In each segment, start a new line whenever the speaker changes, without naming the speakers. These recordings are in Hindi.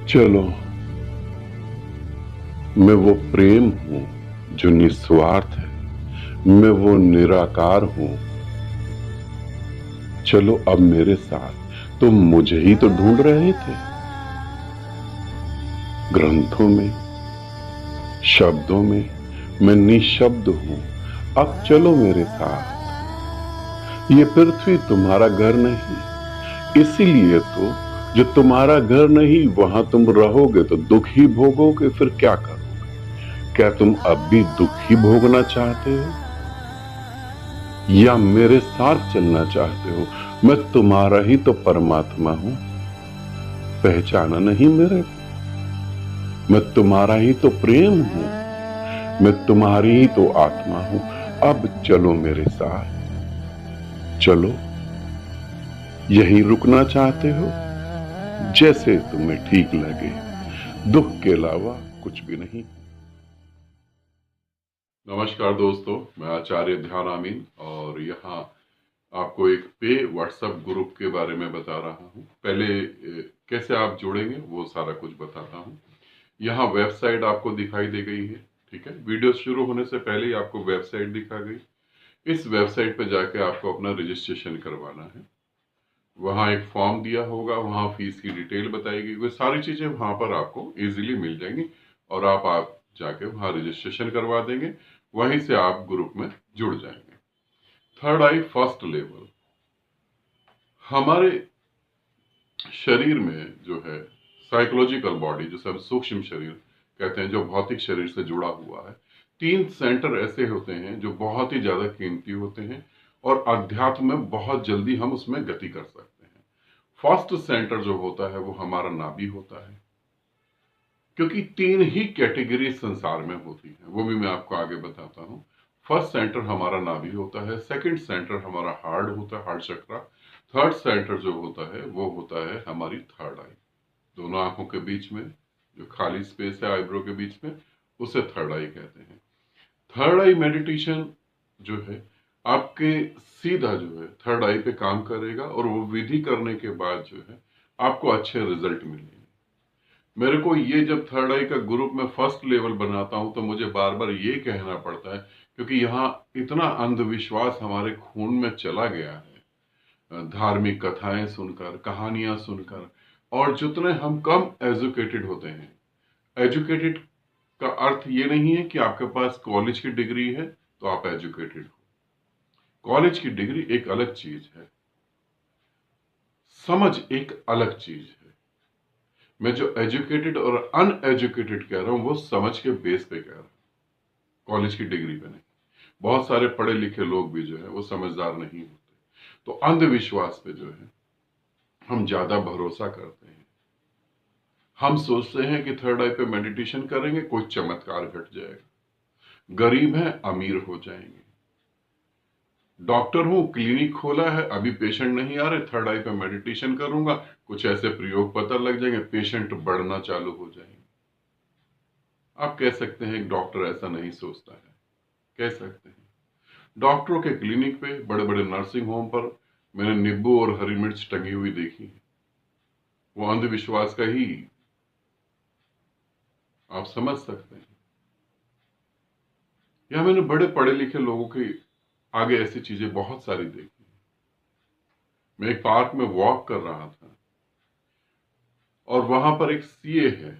चलो, मैं वो प्रेम हूं जो निस्वार्थ है। मैं वो निराकार हूं। चलो अब मेरे साथ। तुम मुझे ही तो ढूंढ रहे थे, ग्रंथों में, शब्दों में। मैं निशब्द हूं। अब चलो मेरे साथ। ये पृथ्वी तुम्हारा घर नहीं, इसीलिए तो जो तुम्हारा घर नहीं वहां तुम रहोगे तो दुख ही भोगोगे। फिर क्या करोगे? क्या तुम अब भी दुख ही भोगना चाहते हो, या मेरे साथ चलना चाहते हो? मैं तुम्हारा ही तो परमात्मा हूं। पहचाना नहीं मेरे को? मैं तुम्हारा ही तो प्रेम हूं। मैं तुम्हारी ही तो आत्मा हूं। अब चलो मेरे साथ। चलो। यहीं रुकना चाहते हो? जैसे तुम्हें ठीक लगे। दुख के अलावा कुछ भी नहीं। नमस्कार दोस्तों, मैं आचार्य ध्यान आमीन और यहाँ आपको एक पे व्हाट्सएप ग्रुप के बारे में बता रहा हूँ। पहले कैसे आप जुड़ेंगे वो सारा कुछ बताता हूँ। यहाँ वेबसाइट आपको दिखाई दे गई है, ठीक है। वीडियो शुरू होने से पहले ही आपको वेबसाइट दिखा गई। इस वेबसाइट पे जाके आपको अपना रजिस्ट्रेशन करवाना है। वहाँ एक फॉर्म दिया होगा, वहाँ फीस की डिटेल बताएगी, वो सारी चीजें वहां पर आपको इजीली मिल जाएंगी और आप जाके वहाँ रजिस्ट्रेशन करवा देंगे। वहीं से आप ग्रुप में जुड़ जाएंगे। थर्ड आई फर्स्ट लेवल। हमारे शरीर में जो है साइकोलॉजिकल बॉडी, जो सब सूक्ष्म शरीर कहते हैं, जो भौतिक शरीर से जुड़ा हुआ है, 3 सेंटर ऐसे होते हैं जो बहुत ही ज्यादा कीमती होते हैं और अध्यात्म में बहुत जल्दी हम उसमें गति कर सकते हैं। फर्स्ट सेंटर जो होता है वो हमारा नाभि होता है, क्योंकि 3 ही कैटेगरी संसार में होती है, वो भी मैं आपको आगे बताता हूँ। फर्स्ट सेंटर हमारा नाभि होता है, सेकंड सेंटर हमारा हार्ट होता है, हार्ट चक्रा। थर्ड सेंटर जो होता है वो होता है हमारी थर्ड आई, दोनों आंखों के बीच में जो खाली स्पेस है आईब्रो के बीच में, उसे थर्ड आई कहते हैं। थर्ड आई मेडिटेशन जो है आपके सीधा जो है थर्ड आई पे काम करेगा और वो विधि करने के बाद जो है आपको अच्छे रिजल्ट मिलेंगे। मेरे को ये जब थर्ड आई का ग्रुप में फर्स्ट लेवल बनाता हूं तो मुझे बार बार ये कहना पड़ता है, क्योंकि यहाँ इतना अंधविश्वास हमारे खून में चला गया है, धार्मिक कथाएं सुनकर, कहानियां सुनकर। और जितने हम कम एजुकेटेड होते हैं, एजुकेटेड का अर्थ ये नहीं है कि आपके पास कॉलेज की डिग्री है तो आप एजुकेटेड हो। कॉलेज की डिग्री एक अलग चीज है, समझ एक अलग चीज है। मैं जो एजुकेटेड और अनएजुकेटेड कह रहा हूं वो समझ के बेस पे कह रहा हूं, कॉलेज की डिग्री पे नहीं। बहुत सारे पढ़े लिखे लोग भी जो है वो समझदार नहीं होते, तो अंधविश्वास पे जो है हम ज्यादा भरोसा करते हैं। हम सोचते हैं कि थर्ड आई पे मेडिटेशन करेंगे कोई चमत्कार घट जाएगा, गरीब हैं अमीर हो जाएंगे, डॉक्टर हूं क्लिनिक खोला है अभी पेशेंट नहीं आ रहे, थर्ड आई पे मेडिटेशन करूंगा कुछ ऐसे प्रयोग पता लग जाएंगे, पेशेंट बढ़ना चालू हो जाएंगे। आप कह सकते हैं एक डॉक्टर ऐसा नहीं सोचता है, कह सकते हैं। डॉक्टरों के क्लिनिक पे, बड़े बड़े नर्सिंग होम पर मैंने नींबू और हरी मिर्च टंगी हुई देखी है। वो अंधविश्वास का ही आप समझ सकते हैं। या मैंने बड़े पढ़े लिखे लोगों के आगे ऐसी चीजें बहुत सारी देखी। मैं एक पार्क में वॉक कर रहा था और वहां पर एक सीए है,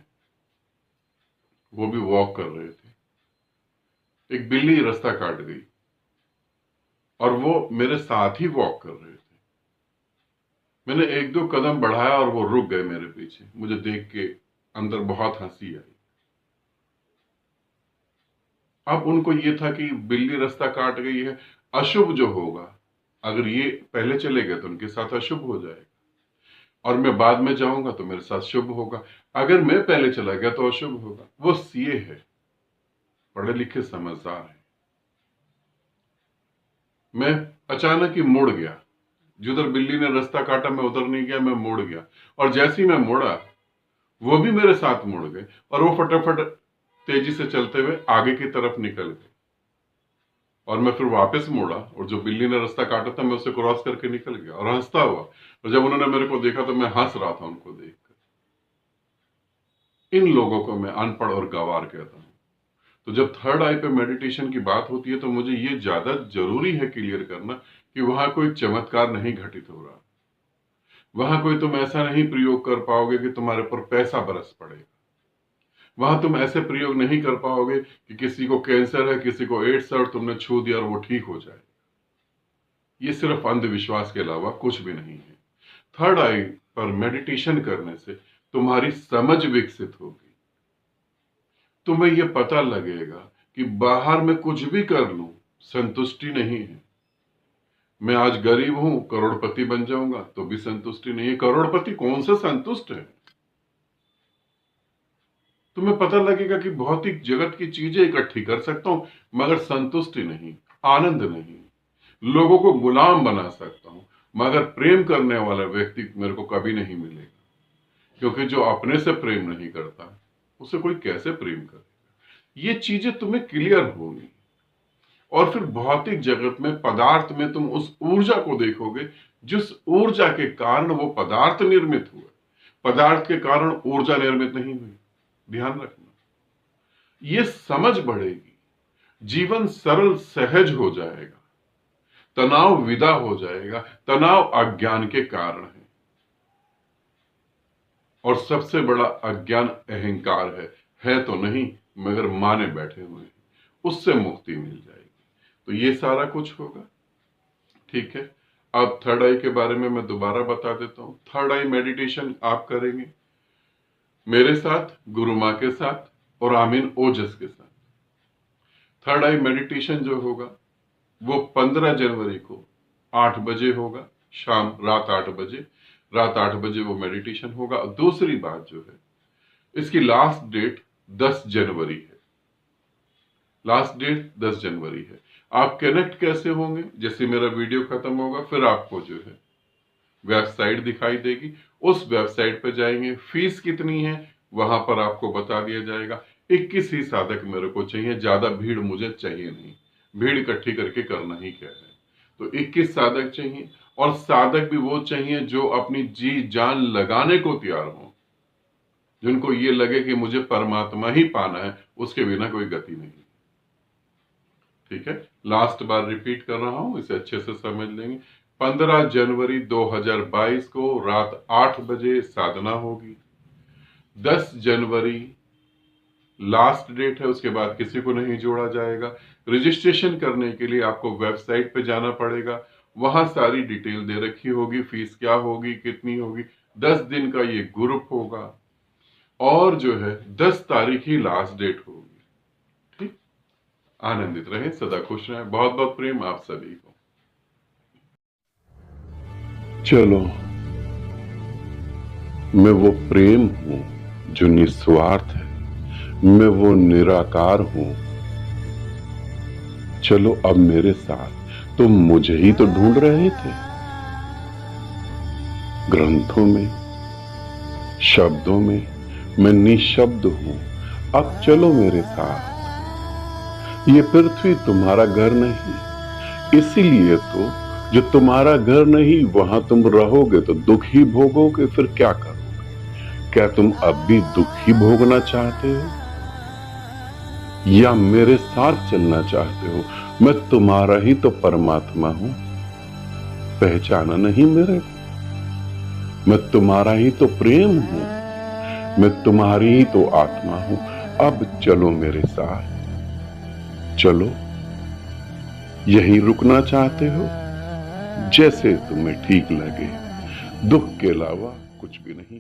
वो भी वॉक कर रहे थे। एक बिल्ली रास्ता काट गई और वो मेरे साथ ही वॉक कर रहे थे। मैंने 1-2 कदम बढ़ाया और वो रुक गए मेरे पीछे। मुझे देख के अंदर बहुत हंसी आई। अब उनको ये था कि बिल्ली रास्ता काट गई है, अशुभ जो होगा, अगर ये पहले चले गए तो उनके साथ अशुभ हो जाएगा, और मैं बाद में जाऊंगा तो मेरे साथ शुभ होगा। अगर मैं पहले चला गया तो अशुभ होगा। वो सीए है, पढ़े लिखे समझदार है। मैं अचानक ही मुड़ गया, जिधर बिल्ली ने रास्ता काटा मैं उधर नहीं गया, मैं मुड़ गया। और जैसे ही मैं मुड़ा वो भी मेरे साथ मुड़ गए और वो फटाफट तेजी से चलते हुए आगे की तरफ निकल गए। और मैं फिर वापस मुड़ा और जो बिल्ली ने रास्ता काटा था मैं उसे क्रॉस करके निकल गया और हंसता हुआ। और जब उन्होंने मेरे को देखा तो मैं हंस रहा था उनको देखकर। इन लोगों को मैं अनपढ़ और गंवार कहता हूं। तो जब थर्ड आई पे मेडिटेशन की बात होती है तो मुझे ये ज्यादा जरूरी है क्लियर करना कि वहां कोई चमत्कार नहीं घटित हो रहा। वहां कोई तुम ऐसा नहीं प्रयोग कर पाओगे कि तुम्हारे पर पैसा बरस पड़ेगा। वहां तुम ऐसे प्रयोग नहीं कर पाओगे कि किसी को कैंसर है, किसी को एड्स है और तुमने छू दिया और वो ठीक हो जाए। ये सिर्फ अंधविश्वास के अलावा कुछ भी नहीं है। थर्ड आई पर मेडिटेशन करने से तुम्हारी समझ विकसित होगी। तुम्हें यह पता लगेगा कि बाहर में कुछ भी कर लूं, संतुष्टि नहीं है। मैं आज गरीब हूं, करोड़पति बन जाऊंगा तो भी संतुष्टि नहीं है। करोड़पति कौन से संतुष्ट है? तुम्हें पता लगेगा कि भौतिक जगत की चीजें इकट्ठी कर सकता हूं मगर संतुष्टि नहीं, आनंद नहीं। लोगों को गुलाम बना सकता हूं मगर प्रेम करने वाला व्यक्ति मेरे को कभी नहीं मिलेगा। क्योंकि जो अपने से प्रेम नहीं करता उसे कोई कैसे प्रेम करेगा? ये चीजें तुम्हें क्लियर होगी। और फिर भौतिक जगत में, पदार्थ में तुम उस ऊर्जा को देखोगे जिस ऊर्जा के कारण वो पदार्थ निर्मित हुए। पदार्थ के कारण ऊर्जा निर्मित नहीं हुई। ध्यान रखना, ये समझ बढ़ेगी, जीवन सरल सहज हो जाएगा, तनाव विदा हो जाएगा। तनाव अज्ञान के कारण है और सबसे बड़ा अज्ञान अहंकार है तो नहीं मगर माने बैठे हुए हैं। उससे मुक्ति मिल जाएगी। तो ये सारा कुछ होगा। ठीक है, अब थर्ड आई के बारे में मैं दोबारा बता देता हूं। थर्ड आई मेडिटेशन आप करेंगे मेरे साथ, गुरु माँ के साथ और आमीन ओजस के साथ। थर्ड आई मेडिटेशन जो होगा वो 15 जनवरी को 8 बजे होगा, रात 8 बजे। रात 8 बजे वो मेडिटेशन होगा। दूसरी बात जो है, इसकी लास्ट डेट 10 जनवरी है। लास्ट डेट 10 जनवरी है। आप कनेक्ट कैसे होंगे? जैसे मेरा वीडियो खत्म होगा फिर आपको जो है वेबसाइट दिखाई देगी, उस वेबसाइट पर जाएंगे। फीस कितनी है वहां पर आपको बता दिया जाएगा। 21 ही साधक मेरे को चाहिए, ज्यादा भीड़ मुझे चाहिए नहीं। भीड़ इकट्ठी करके करना ही क्या है। तो 21 साधक चाहिए और साधक भी वो चाहिए जो अपनी जी जान लगाने को तैयार हो, जिनको ये लगे कि मुझे परमात्मा ही पाना है, उसके बिना कोई गति नहीं। ठीक है, लास्ट बार रिपीट कर रहा हूं, इसे अच्छे से समझ लेंगे। 15 जनवरी 2022 को रात 8 बजे साधना होगी। 10 जनवरी लास्ट डेट है, उसके बाद किसी को नहीं जोड़ा जाएगा। रजिस्ट्रेशन करने के लिए आपको वेबसाइट पे जाना पड़ेगा, वहां सारी डिटेल दे रखी होगी, फीस क्या होगी, कितनी होगी। 10 दिन का ये ग्रुप होगा और जो है 10 तारीख ही लास्ट डेट होगी। ठीक, आनंदित रहें, सदा खुश रहें। बहुत बहुत प्रेम आप सभी को। चलो, मैं वो प्रेम हूं जो निस्वार्थ है, मैं वो निराकार हूं। चलो अब मेरे साथ। तुम मुझे ही तो ढूंढ रहे थे, ग्रंथों में, शब्दों में। मैं निशब्द हूं, अब चलो मेरे साथ। ये पृथ्वी तुम्हारा घर नहीं, इसीलिए तो जो तुम्हारा घर नहीं वहां तुम रहोगे तो दुख ही भोगोगे। फिर क्या करोगे? क्या तुम अब भी दुख ही भोगना चाहते हो या मेरे साथ चलना चाहते हो? मैं तुम्हारा ही तो परमात्मा हूं, पहचाना नहीं मेरे को? मैं तुम्हारा ही तो प्रेम हूं, मैं तुम्हारी ही तो आत्मा हूं। अब चलो मेरे साथ, चलो। यहीं रुकना चाहते हो? जैसे तुम्हें ठीक लगे, दुख के अलावा कुछ भी नहीं।